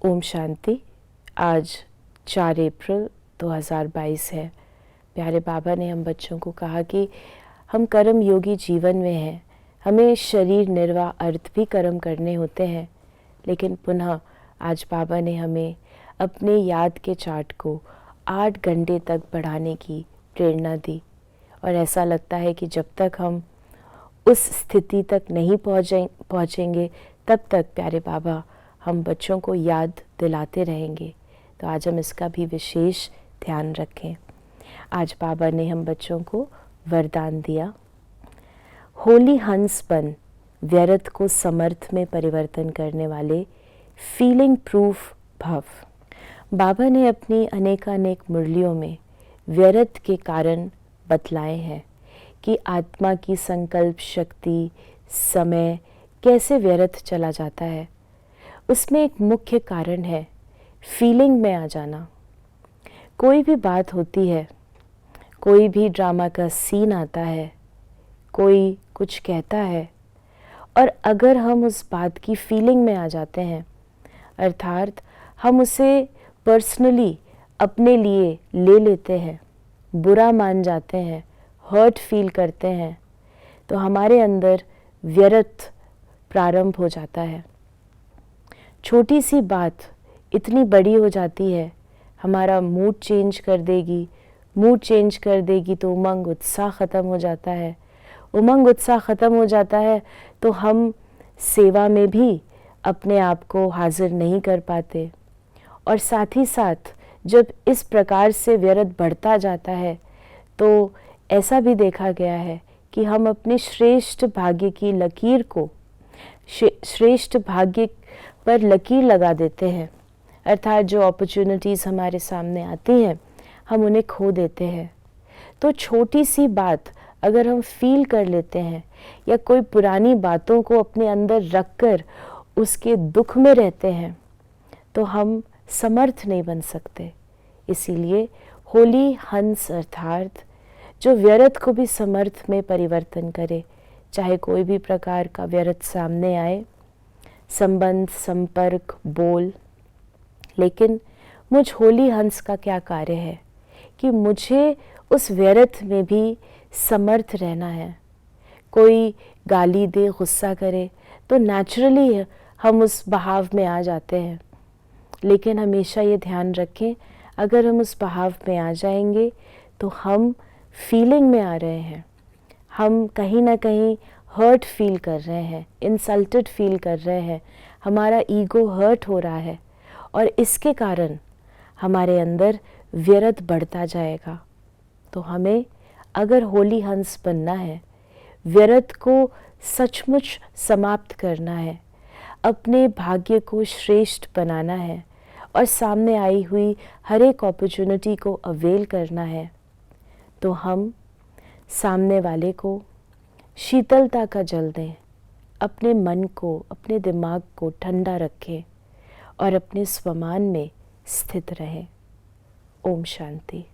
ओम शांति। आज 4 अप्रैल 2022 है। प्यारे बाबा ने हम बच्चों को कहा कि हम कर्म योगी जीवन में हैं, हमें शरीर निर्वाह अर्थ भी कर्म करने होते हैं, लेकिन पुनः आज बाबा ने हमें अपने याद के चार्ट को 8 घंटे तक बढ़ाने की प्रेरणा दी। और ऐसा लगता है कि जब तक हम उस स्थिति तक नहीं पहुँचेंगे तब तक प्यारे बाबा हम बच्चों को याद दिलाते रहेंगे। तो आज हम इसका भी विशेष ध्यान रखें। आज बाबा ने हम बच्चों को वरदान दिया, होली हंस बन व्यर्थ को समर्थ में परिवर्तन करने वाले फीलिंग प्रूफ भव। बाबा ने अपनी अनेकानेक मुरलियों में व्यर्थ के कारण बतलाए हैं कि आत्मा की संकल्प शक्ति, समय कैसे व्यर्थ चला जाता है। उसमें एक मुख्य कारण है फीलिंग में आ जाना। कोई भी बात होती है, कोई भी ड्रामा का सीन आता है, कोई कुछ कहता है, और अगर हम उस बात की फीलिंग में आ जाते हैं, अर्थात हम उसे पर्सनली अपने लिए ले लेते हैं, बुरा मान जाते हैं, हर्ट फील करते हैं, तो हमारे अंदर व्यर्थ प्रारंभ हो जाता है। छोटी सी बात इतनी बड़ी हो जाती है, हमारा मूड चेंज कर देगी। मूड चेंज कर देगी तो उमंग उत्साह ख़त्म हो जाता है। उमंग उत्साह ख़त्म हो जाता है तो हम सेवा में भी अपने आप को हाजिर नहीं कर पाते। और साथ ही साथ जब इस प्रकार से व्यर्थ बढ़ता जाता है तो ऐसा भी देखा गया है कि हम अपने श्रेष्ठ भाग्य की लकीर को, श्रेष्ठ भाग्य पर लकीर लगा देते हैं। अर्थात जो अपॉर्चुनिटीज़ हमारे सामने आती हैं हम उन्हें खो देते हैं। तो छोटी सी बात अगर हम फील कर लेते हैं या कोई पुरानी बातों को अपने अंदर रखकर उसके दुख में रहते हैं तो हम समर्थ नहीं बन सकते। इसीलिए होली हंस अर्थात जो व्यर्थ को भी समर्थ में परिवर्तन करे, चाहे कोई भी प्रकार का व्यर्थ सामने आए, संबंध, संपर्क, बोल। लेकिन मुझ होली हंस का क्या कार्य है कि मुझे उस व्यर्थ में भी समर्थ रहना है। कोई गाली दे, गुस्सा करे तो नेचुरली हम उस बहाव में आ जाते हैं, लेकिन हमेशा ये ध्यान रखें, अगर हम उस बहाव में आ जाएंगे तो हम फीलिंग में आ रहे हैं, हम कहीं ना कहीं हर्ट फील कर रहे हैं, इंसल्टेड फील कर रहे हैं, हमारा ईगो हर्ट हो रहा है और इसके कारण हमारे अंदर व्यर्थ बढ़ता जाएगा। तो हमें अगर होली हंस बनना है, व्यर्थ को सचमुच समाप्त करना है, अपने भाग्य को श्रेष्ठ बनाना है और सामने आई हुई हर एक अपॉर्चुनिटी को अवेल करना है, तो हम सामने वाले को शीतलता का जल दें, अपने मन को, अपने दिमाग को ठंडा रखें और अपने स्वमान में स्थित रहें। ओम शांति।